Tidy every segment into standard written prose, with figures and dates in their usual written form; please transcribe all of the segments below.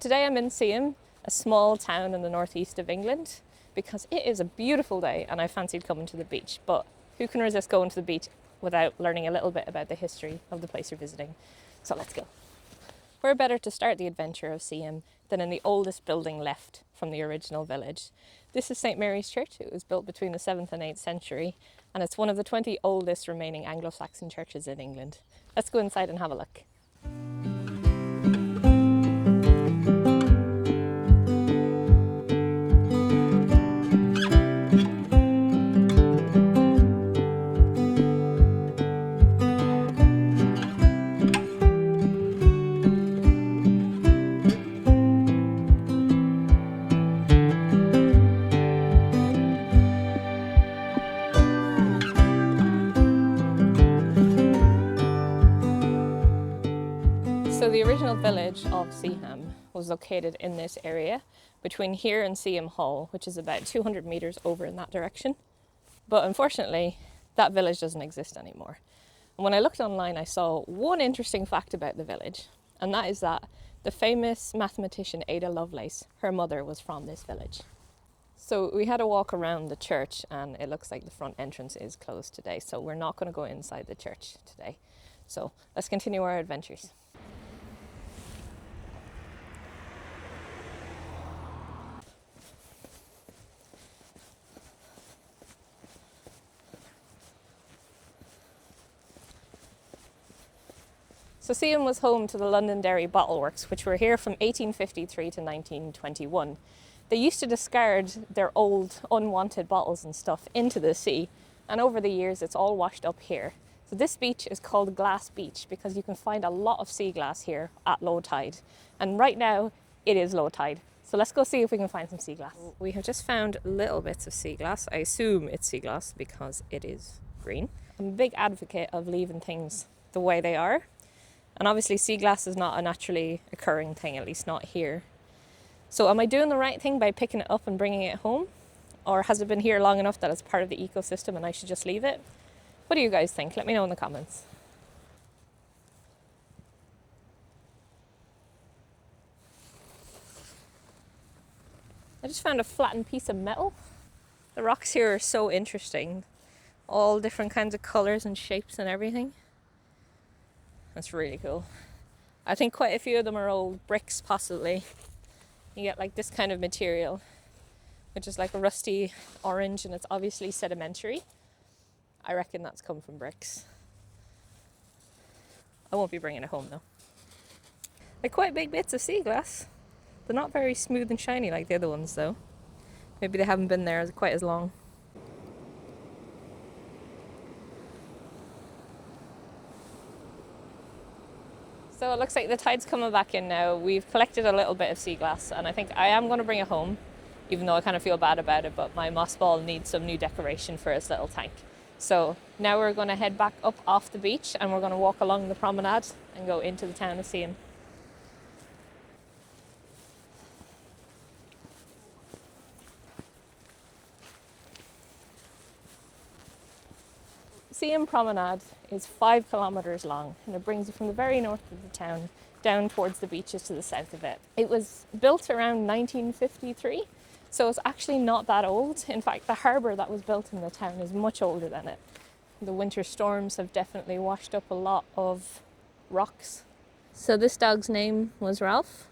Today I'm in Seaham, a small town in the northeast of England, because it is a beautiful day and I fancied coming to the beach. But who can resist going to the beach without learning a little bit about the history of the place you're visiting? So let's go. Where better to start the adventure of Seaham than in the oldest building left from the original village. This is St Mary's Church. It was built between the 7th and 8th century, and it's one of the 20 oldest remaining Anglo-Saxon churches in England. Let's go inside and have a look. So the original village of Seaham was located in this area between here and Seaham Hall, which is about 200 metres over in that direction. But unfortunately, that village doesn't exist anymore. And when I looked online, I saw one interesting fact about the village, and that is that the famous mathematician Ada Lovelace, her mother was from this village. So we had a walk around the church, and it looks like the front entrance is closed today, so we're not going to go inside the church today. So let's continue our adventures. So Seaham was home to the Londonderry bottleworks, which were here from 1853 to 1921. They used to discard their old, unwanted bottles and stuff into the sea, and over the years it's all washed up here. So this beach is called Glass Beach because you can find a lot of sea glass here at low tide. And right now it is low tide. So let's go see if we can find some sea glass. We have just found little bits of sea glass. I assume it's sea glass because it is green. I'm a big advocate of leaving things the way they are. And obviously sea glass is not a naturally occurring thing, at least not here. So am I doing the right thing by picking it up and bringing it home? Or has it been here long enough that it's part of the ecosystem and I should just leave it? What do you guys think? Let me know in the comments. I just found a flattened piece of metal. The rocks here are so interesting. All different kinds of colours and shapes and everything. That's really cool. I think quite a few of them are old bricks, possibly. You get like this kind of material, which is like a rusty orange, and it's obviously sedimentary. I reckon that's come from bricks. I won't be bringing it home though. They're quite big bits of sea glass. They're not very smooth and shiny like the other ones though. Maybe they haven't been there quite as long. So it looks like the tide's coming back in now. We've collected a little bit of sea glass and I think I am going to bring it home, even though I kind of feel bad about it, but my moss ball needs some new decoration for its little tank. So now we're going to head back up off the beach and we're going to walk along the promenade and go into the town of Seaham. Seaham Promenade is 5 kilometres long and it brings you from the very north of the town down towards the beaches to the south of it. It was built around 1953, so it's actually not that old. In fact, the harbour that was built in the town is much older than it. The winter storms have definitely washed up a lot of rocks. So this dog's name was Ralph,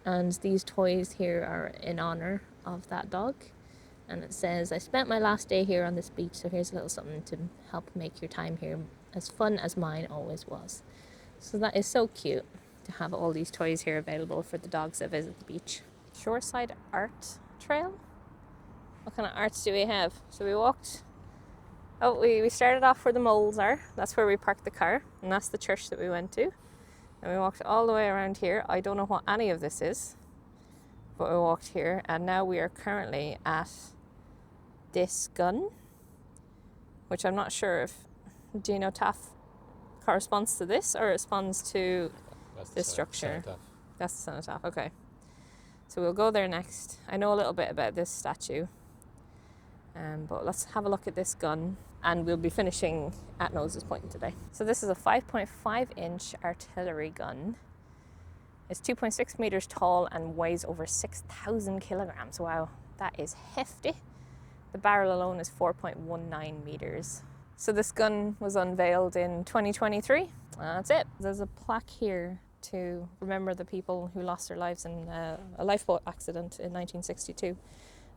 and these toys here are in honour of that dog. And it says, I spent my last day here on this beach, so here's a little something to help make your time here as fun as mine always was. So that is so cute to have all these toys here available for the dogs that visit the beach. Shoreside art trail? What kind of arts do we have? So we walked, we started off where the moles are. That's where we parked the car, and that's the church that we went to. And we walked all the way around here. I don't know what any of this is, but we walked here, and now we are currently at this gun, which I'm not sure if Genotaph corresponds to this or responds to this structure. Cenotaph. That's the cenotaph, okay. So we'll go there next. I know a little bit about this statue, but let's have a look at this gun and we'll be finishing at Noses Point today. So this is a 5.5 inch artillery gun. It's 2.6 meters tall and weighs over 6,000 kilograms. Wow, that is hefty. The barrel alone is 4.19 meters. So this gun was unveiled in 2023. That's it. There's a plaque here to remember the people who lost their lives in a lifeboat accident in 1962. And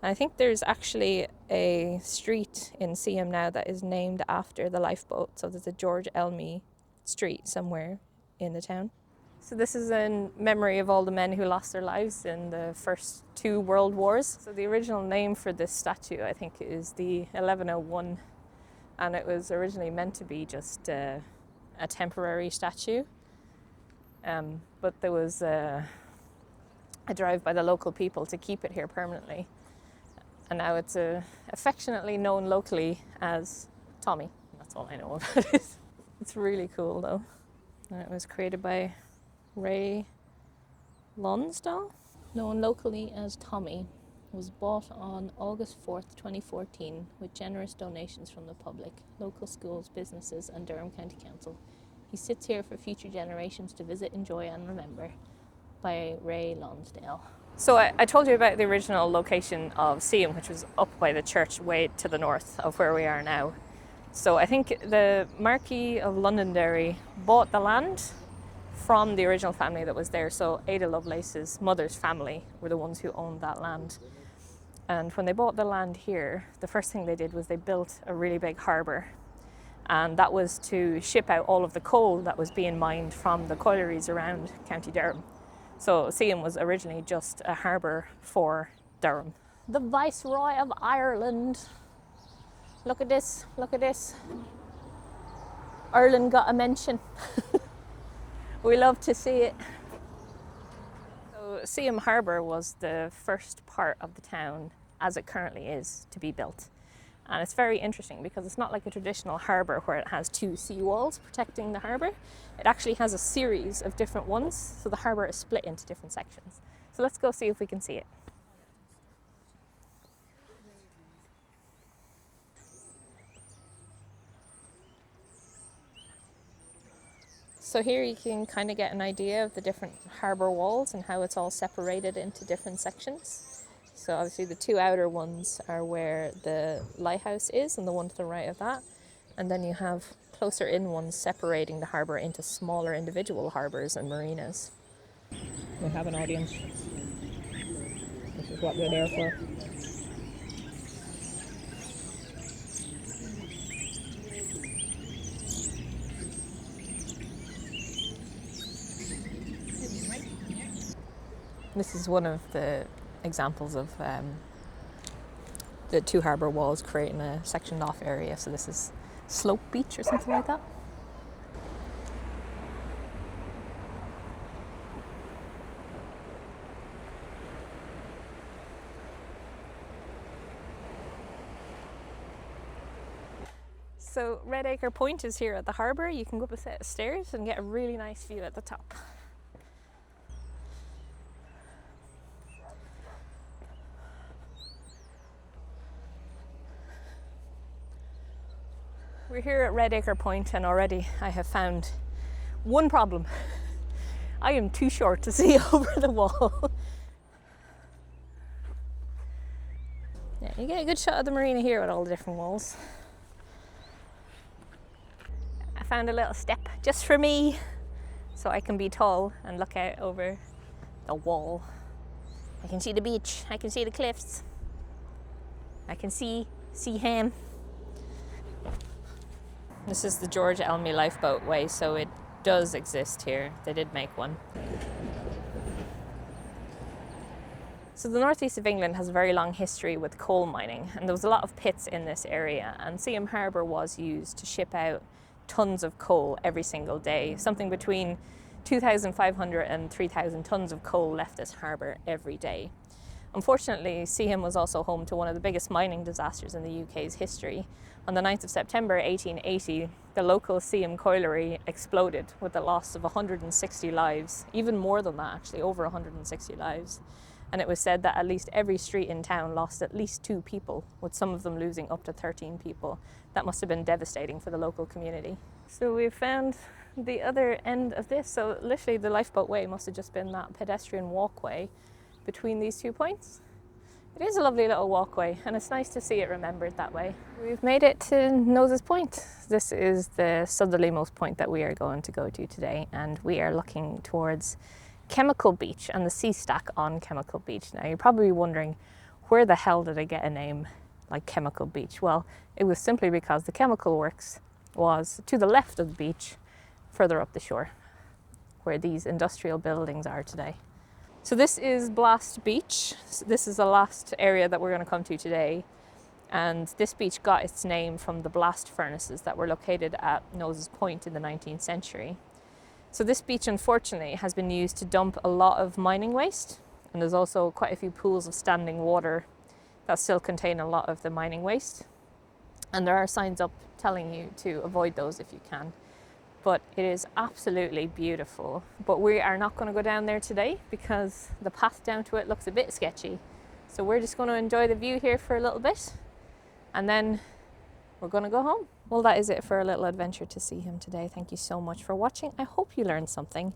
I think there's actually a street in Seaham now that is named after the lifeboat. So there's a George Elmy street somewhere in the town. So this is in memory of all the men who lost their lives in the first two world wars. So the original name for this statue, I think, is the 1101, and it was originally meant to be just a temporary statue. But there was a drive by the local people to keep it here permanently. And now it's affectionately known locally as Tommy. That's all I know about it. It's really cool though. And it was created by Ray Lonsdale, known locally as Tommy, was bought on August 4th, 2014 with generous donations from the public, local schools, businesses and Durham County Council. He sits here for future generations to visit, enjoy and remember, by Ray Lonsdale. So I told you about the original location of Seaham, which was up by the church way to the north of where we are now. So I think the Marquis of Londonderry bought the land from the original family that was there. So Ada Lovelace's mother's family were the ones who owned that land. And when they bought the land here, the first thing they did was they built a really big harbour. And that was to ship out all of the coal that was being mined from the coilleries around County Durham. So Seaham was originally just a harbour for Durham. The Viceroy of Ireland. Look at this, look at this. Ireland got a mention. We love to see it. So Seaham Harbour was the first part of the town, as it currently is, to be built. And it's very interesting because it's not like a traditional harbour where it has two seawalls protecting the harbour. It actually has a series of different ones, so the harbour is split into different sections. So let's go see if we can see it. So here you can kind of get an idea of the different harbour walls and how it's all separated into different sections. So obviously the two outer ones are where the lighthouse is and the one to the right of that. And then you have closer in ones separating the harbour into smaller individual harbours and marinas. We have an audience. This is what they're there for. This is one of the examples of the two harbour walls creating a sectioned off area. So this is Slope Beach or something like that. So Red Acre Point is here at the harbour. You can go up a set of stairs and get a really nice view at the top. We're here at Red Acre Point and already I have found one problem. I am too short to see over the wall. Yeah, you get a good shot of the marina here with all the different walls. I found a little step just for me so I can be tall and look out over the wall. I can see the beach, I can see the cliffs, I can see Seaham. This is the George Elmy lifeboat way, so it does exist here. They did make one. So the northeast of England has a very long history with coal mining, and there was a lot of pits in this area, and Seaham Harbour was used to ship out tons of coal every single day. Something between 2,500 and 3,000 tons of coal left this harbour every day. Unfortunately, Seaham was also home to one of the biggest mining disasters in the UK's history. On the 9th of September 1880, the local Seaham Coillery exploded with the loss of 160 lives, even more than that actually, over 160 lives. And it was said that at least every street in town lost at least 2 people, with some of them losing up to 13 people. That must have been devastating for the local community. So we've found the other end of this. So literally the lifeboat way must have just been that pedestrian walkway between these 2 points. It is a lovely little walkway, and it's nice to see it remembered that way. We've made it to Noses Point. This is the southerlymost point that we are going to go to today, and we are looking towards Chemical Beach and the sea stack on Chemical Beach. Now you're probably wondering, where the hell did I get a name like Chemical Beach? Well, it was simply because the chemical works was to the left of the beach, further up the shore, where these industrial buildings are today. So this is Blast Beach. This is the last area that we're going to come to today. And this beach got its name from the blast furnaces that were located at Noses Point in the 19th century. So this beach, unfortunately, has been used to dump a lot of mining waste. And there's also quite a few pools of standing water that still contain a lot of the mining waste. And there are signs up telling you to avoid those if you can. But it is absolutely beautiful. But we are not going to go down there today because the path down to it looks a bit sketchy. So we're just going to enjoy the view here for a little bit, and then we're going to go home. Well, that is it for a little adventure to Seaham today. Thank you so much for watching. I hope you learned something.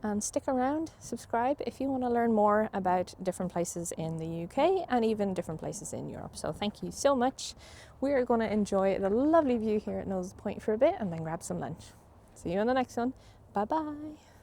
And stick around, subscribe if you want to learn more about different places in the UK and even different places in Europe. So thank you so much. We are going to enjoy the lovely view here at Noses Point for a bit and then grab some lunch. See you in the next one. Bye bye.